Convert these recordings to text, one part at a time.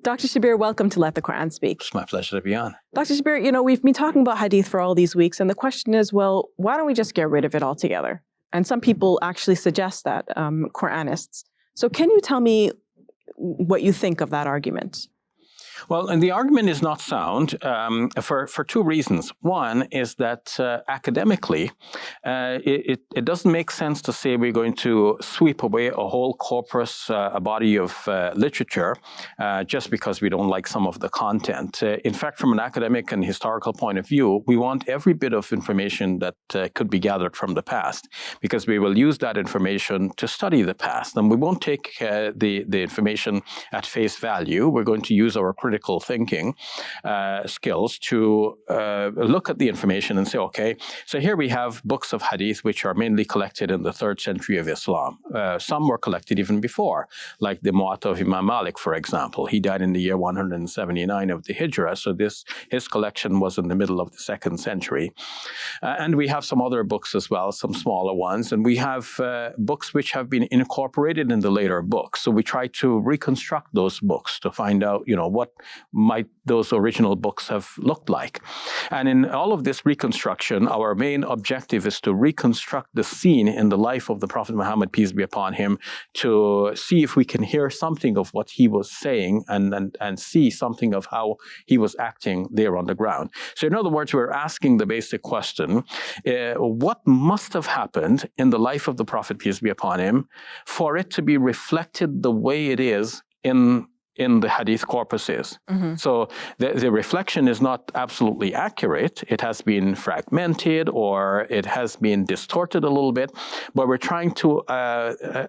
Dr. Shabir, welcome to Let the Quran Speak. It's my pleasure to be on. Dr. Shabir, we've been talking about hadith for all these weeks, and the question is, well, why don't we just get rid of it altogether? And some people actually suggest that, Quranists. So can you tell me what you think of that argument? Well, and the argument is not sound for two reasons. One is that academically, it doesn't make sense to say we're going to sweep away a whole corpus, a body of literature, just because we don't like some of the content. In fact, from an academic and historical point of view, we want every bit of information that could be gathered from the past, because we will use that information to study the past. And we won't take the information at face value. We're going to use our critical thinking skills to look at the information and say, okay, so here we have books of hadith which are mainly collected in the 3rd century of Islam. Some were collected even before, like the Muwatta of Imam Malik, for example. He died in the year 179 of the Hijrah, so his collection was in the middle of the 2nd century. And we have some other books as well, some smaller ones, and we have books which have been incorporated in the later books. So we try to reconstruct those books to find out, what might those original books have looked like. And in all of this reconstruction, our main objective is to reconstruct the scene in the life of the Prophet Muhammad, peace be upon him, to see if we can hear something of what he was saying and see something of how he was acting there on the ground. So in other words, we're asking the basic question, what must have happened in the life of the Prophet, peace be upon him, for it to be reflected the way it is in the hadith corpuses. Mm-hmm. So the reflection is not absolutely accurate. It has been fragmented or it has been distorted a little bit, but we're trying to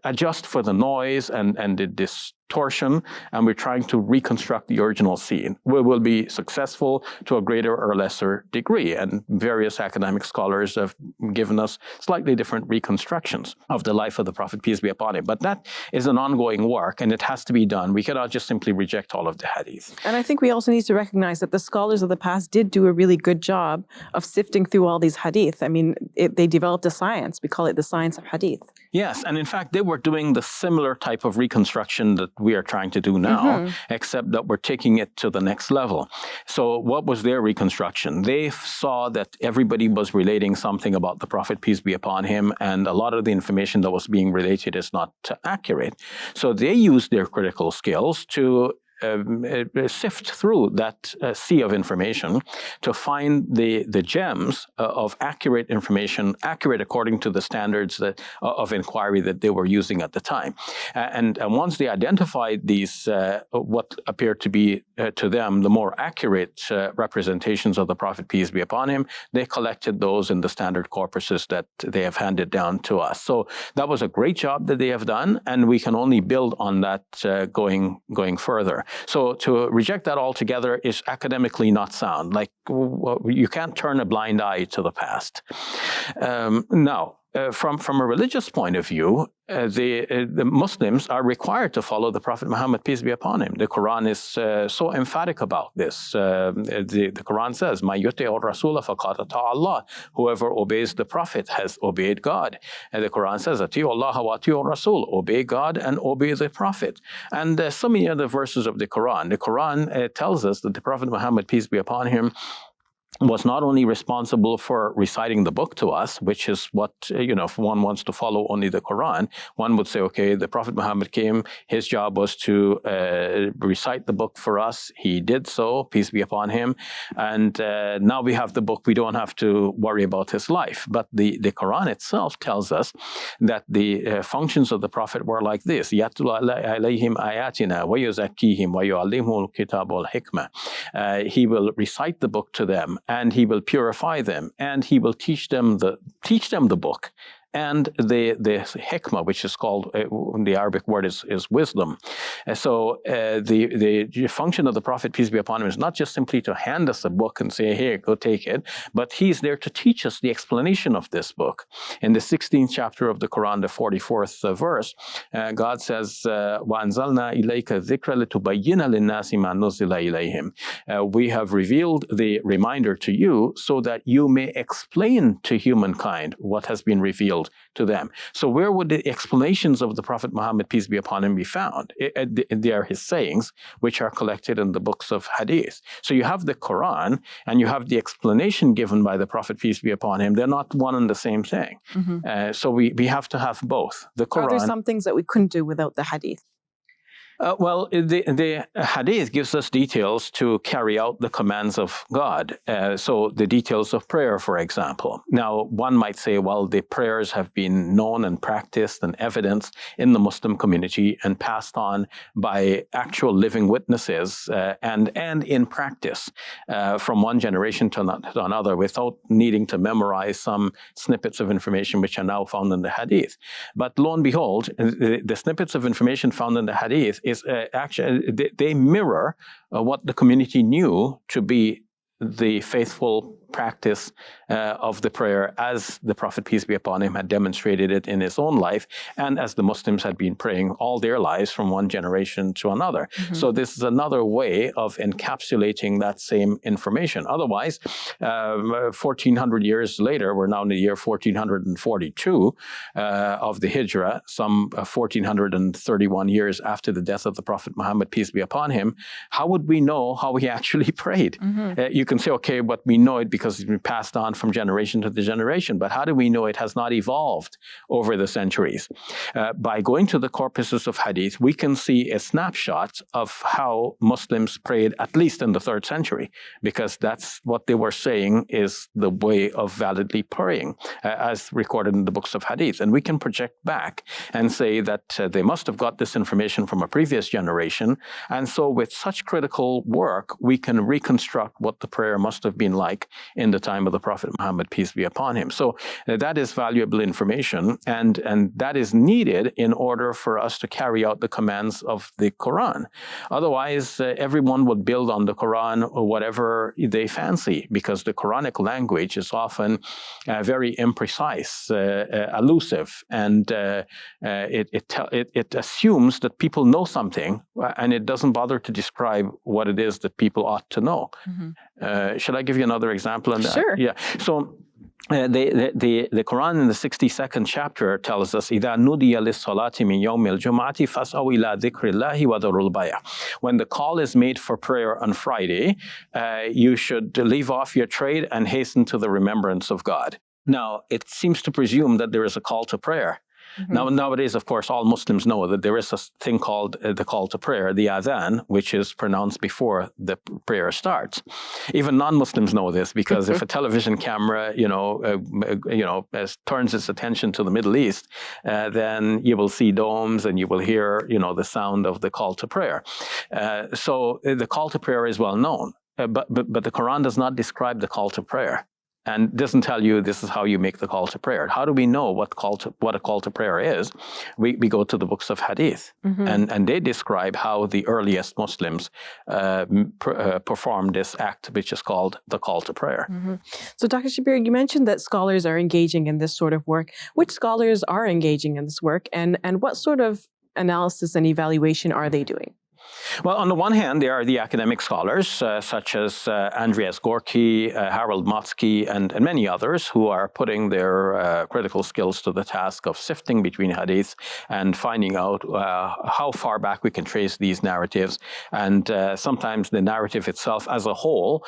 adjust for the noise and the distortion, and we're trying to reconstruct the original scene. We will be successful to a greater or lesser degree, and various academic scholars have given us slightly different reconstructions of the life of the Prophet, peace be upon him. But that is an ongoing work, and it has to be done. We cannot just simply reject all of the hadith. And I think we also need to recognize that the scholars of the past did do a really good job of sifting through all these hadith. I mean, they developed a science. We call it the science of hadith. Yes, and in fact, they were doing the similar type of reconstruction that we are trying to do now, except that we're taking it to the next level. So what was their reconstruction? They saw that everybody was relating something about the Prophet, peace be upon him, and a lot of the information that was being related is not accurate. So they used their critical skills to sift through that sea of information to find the gems of accurate information, accurate according to the standards of inquiry that they were using at the time. And once they identified these, what appeared to be to them the more accurate representations of the Prophet, peace be upon him, they collected those in the standard corpuses that they have handed down to us. So that was a great job that they have done, and we can only build on that going further. So to reject that altogether is academically not sound. Like, you can't turn a blind eye to the past. Now, from a religious point of view, the Muslims are required to follow the Prophet Muhammad, peace be upon him. The Quran is so emphatic about this. The Quran says, "Ma yuti'ur rasula faqad ata'a Allah." Whoever obeys the Prophet has obeyed God. And the Quran says, "Ati'u Allah wa ati'u Rasul." Obey God and obey the Prophet. And so many other verses of the Quran tells us that the Prophet Muhammad, peace be upon him, was not only responsible for reciting the book to us, which is what, if one wants to follow only the Quran, one would say, okay, the Prophet Muhammad came, his job was to recite the book for us. He did so, peace be upon him. And now we have the book, we don't have to worry about his life. But the Quran itself tells us that the functions of the Prophet were like this. يَتْلُو عَلَيْهِمْ آيَاتِنَا وَيُزَكِّيهِمْ وَيُعَلِّمُهُ الْكِتَابَ وَالْحِكْمَةَ. He will recite the book to them, and he will purify them, and he will teach them the book and the hikmah, which is called, the Arabic word is wisdom. So the function of the Prophet, peace be upon him, is not just simply to hand us a book and say, here, go take it, but he's there to teach us the explanation of this book. In the 16th chapter of the Quran, the 44th verse, God says, وَأَنزَلْنَا إِلَيْكَ الذِّكْرَ لِتُبَيِّنَ لِلنَّاسِ مَا نُزِّلَ إِلَيْهِمْ. We have revealed the reminder to you so that you may explain to humankind what has been revealed revealed to them. So where would the explanations of the Prophet Muhammad, peace be upon him, be found? They are his sayings, which are collected in the books of Hadith. So you have the Quran and you have the explanation given by the Prophet, peace be upon him. They're not one and the same thing. So we have to have both. The Quran. Are there some things that we couldn't do without the Hadith? Well, the Hadith gives us details to carry out the commands of God. So the details of prayer, for example. Now, one might say, well, the prayers have been known and practiced and evidenced in the Muslim community and passed on by actual living witnesses and in practice from one generation to another without needing to memorize some snippets of information which are now found in the Hadith. But lo and behold, the snippets of information found in the Hadith is actually, they mirror what the community knew to be the faithful practice of the prayer as the Prophet, peace be upon him, had demonstrated it in his own life and as the Muslims had been praying all their lives from one generation to another. So this is another way of encapsulating that same information. Otherwise, 1400 years later, we're now in the year 1442 of the Hijrah, some 1431 years after the death of the Prophet Muhammad, peace be upon him, how would we know how he actually prayed? You can say, okay, but we know it because it's been passed on from generation to the generation. But how do we know it has not evolved over the centuries? By going to the corpuses of Hadith, we can see a snapshot of how Muslims prayed, at least in the 3rd century, because that's what they were saying is the way of validly praying, as recorded in the books of Hadith. And we can project back and say that they must have got this information from a previous generation. And so with such critical work, we can reconstruct what the prayer must have been like in the time of the Prophet Muhammad, peace be upon him. So that is valuable information, and that is needed in order for us to carry out the commands of the Quran. Otherwise, everyone would build on the Quran or whatever they fancy, because the Quranic language is often very imprecise, elusive, and it assumes that people know something, and it doesn't bother to describe what it is that people ought to know. Should I give you another example on that? Sure. Yeah. So the Quran in the 62nd chapter tells us, إِذَا نُودِيَ لِلصَّلَاةِ مِنْ يَوْمِ الْجُمْعَةِ فَاسْعَوْا إِلَىٰ ذِكْرِ اللَّهِ وَذَرُوا الْبَيْعَ. When the call is made for prayer on Friday, you should leave off your trade and hasten to the remembrance of God. Now, it seems to presume that there is a call to prayer. Now, nowadays, of course, all Muslims know that there is a thing called the call to prayer, the adhan, which is pronounced before the prayer starts. Even non-Muslims know this, because if a television camera, turns its attention to the Middle East, then you will see domes and you will hear, the sound of the call to prayer. So the call to prayer is well known, but the Quran does not describe the call to prayer, and doesn't tell you this is how you make the call to prayer. How do we know what a call to prayer is? We go to the books of Hadith, and they describe how the earliest Muslims performed this act, which is called the call to prayer. So, Dr. Shabir, you mentioned that scholars are engaging in this sort of work. Which scholars are engaging in this work, and what sort of analysis and evaluation are they doing? Well, on the one hand, there are the academic scholars, such as Andreas Gorky, Harold Motzky, and many others, who are putting their critical skills to the task of sifting between hadiths and finding out how far back we can trace these narratives. And sometimes the narrative itself as a whole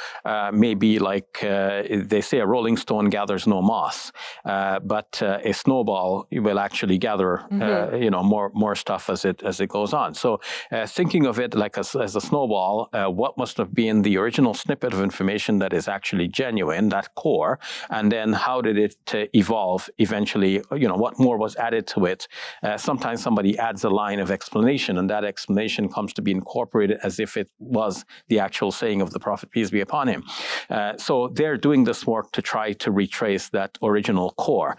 may be like, they say, a rolling stone gathers no moss, but a snowball will actually gather more stuff as it goes on. So thinking of it like as a snowball, what must have been the original snippet of information that is actually genuine, that core, and then how did it evolve eventually, what more was added to it. Sometimes somebody adds a line of explanation, and that explanation comes to be incorporated as if it was the actual saying of the Prophet, peace be upon him. So they're doing this work to try to retrace that original core.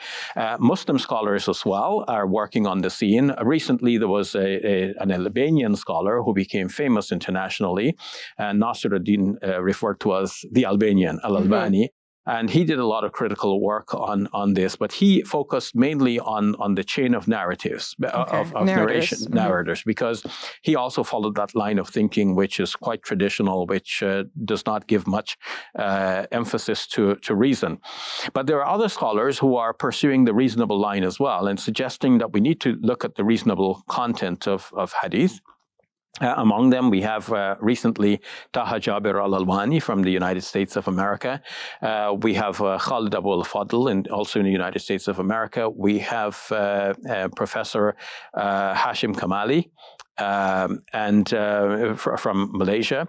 Muslim scholars as well are working on the scene. Recently, there was an Albanian scholar who became famous internationally, and Nasiruddin referred to as the Albanian, Al-Albani. And he did a lot of critical work on this, but he focused mainly on the chain of narratives, of narration, narrators, because he also followed that line of thinking, which is quite traditional, which does not give much emphasis to reason. But there are other scholars who are pursuing the reasonable line as well, and suggesting that we need to look at the reasonable content of hadith. Among them, we have recently Taha Jabir al-Alwani from the United States of America. We have Khalid Abu al-Fadl, also in the United States of America. We have Professor Hashim Kamali, from Malaysia.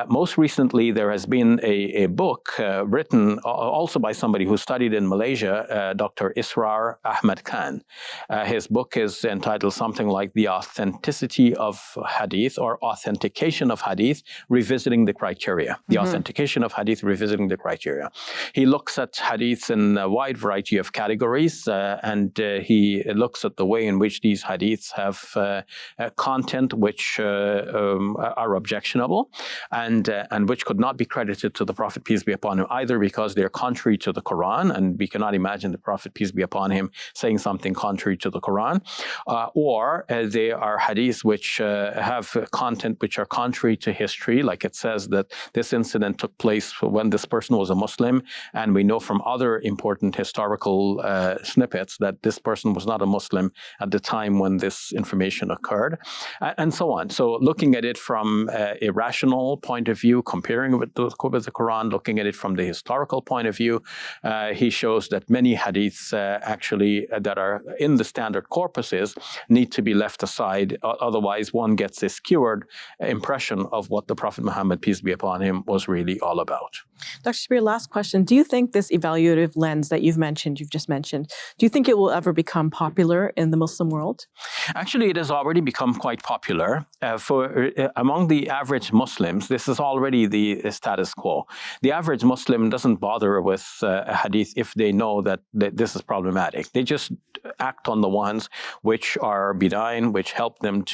Most recently, there has been a book written also by somebody who studied in Malaysia, Dr. Israr Ahmad Khan. His book is entitled something like The Authenticity of Hadith, or Authentication of Hadith, Revisiting the Criteria. The Authentication of Hadith, Revisiting the Criteria. He looks at hadiths in a wide variety of categories, and he looks at the way in which these hadiths have content which are objectionable and which could not be credited to the Prophet, peace be upon him, either because they're contrary to the Quran, and we cannot imagine the Prophet, peace be upon him, saying something contrary to the Quran, or they are hadiths which have content which are contrary to history, like it says that this incident took place when this person was a Muslim, and we know from other important historical snippets that this person was not a Muslim at the time when this information occurred. And so on. So looking at it from a rational point of view, comparing it with the Quran, looking at it from the historical point of view, he shows that many hadiths actually that are in the standard corpuses need to be left aside. Otherwise, one gets a skewed impression of what the Prophet Muhammad, peace be upon him, was really all about. Dr. Shabir, last question. Do you think this evaluative lens that you've just mentioned, do you think it will ever become popular in the Muslim world? Actually, it has already become quite popular. Among the average Muslims, this is already the status quo. The average Muslim doesn't bother with a hadith if they know that this is problematic. They just act on the ones which are benign, which help them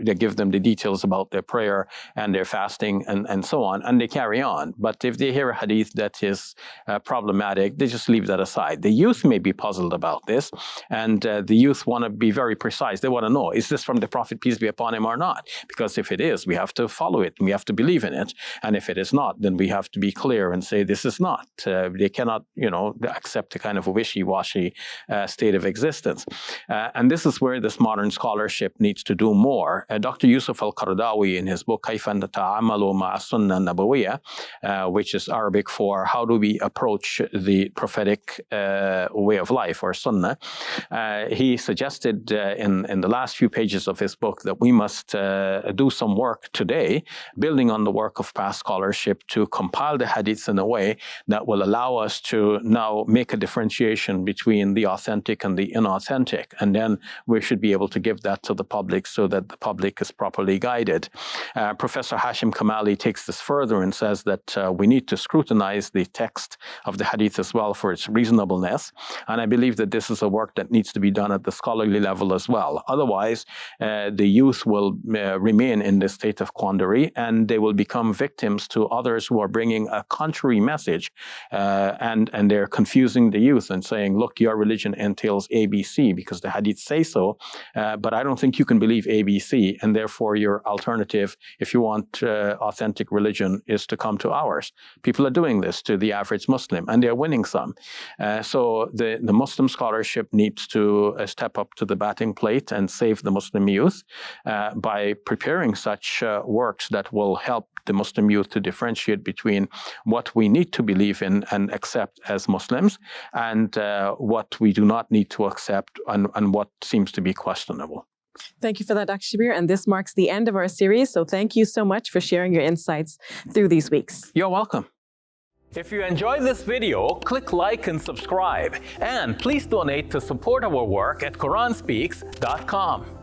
they give them the details about their prayer and their fasting and so on, and they carry on. But if they hear a hadith that is problematic, they just leave that aside. The youth may be puzzled about this, and the youth want to be very precise. They want to know, is this from the Prophet, peace be upon him, or not? Because if it is, we have to follow it, and we have to believe in it. And if it is not, then we have to be clear and say this is not. They cannot, accept a kind of a wishy-washy state of existence. And this is where this modern scholarship needs to do more. Dr. Yusuf al-Qaradawi, in his book كيف نتعامل مع السنة النبوية, which is Arabic for how do we approach the prophetic way of life, or sunnah, he suggested in the last few pages of his book that we must do some work today, building on the work of past scholarship, to compile the hadiths in a way that will allow us to now make a differentiation between the authentic and the inauthentic. And then we should be able to give that to the public so that the public is properly guided. Professor Hashim Kamali takes this further and says that we need to scrutinize the text of the hadith as well for its reasonableness. And I believe that this is a work that needs to be done at the scholarly level as well. Otherwise, the youth will remain in this state of quandary, and they will become victims to others who are bringing a contrary message, and they're confusing the youth and saying, look, your religion entails ABC because the hadiths say so, but I don't think you can believe ABC, and therefore your alternative, if you want authentic religion, is to come to ours. People are doing this to the average Muslim, and they're winning some. So the Muslim scholarship needs to step up to the batting plate and save the Muslim youth by preparing such works that will help the Muslim youth to differentiate between what we need to believe in and accept as Muslims, and what we do not need to accept, and what seems to be questionable. Thank you for that, Dr. Shabir. And this marks the end of our series. So thank you so much for sharing your insights through these weeks. You're welcome. If you enjoyed this video, click like and subscribe. And please donate to support our work at QuranSpeaks.com.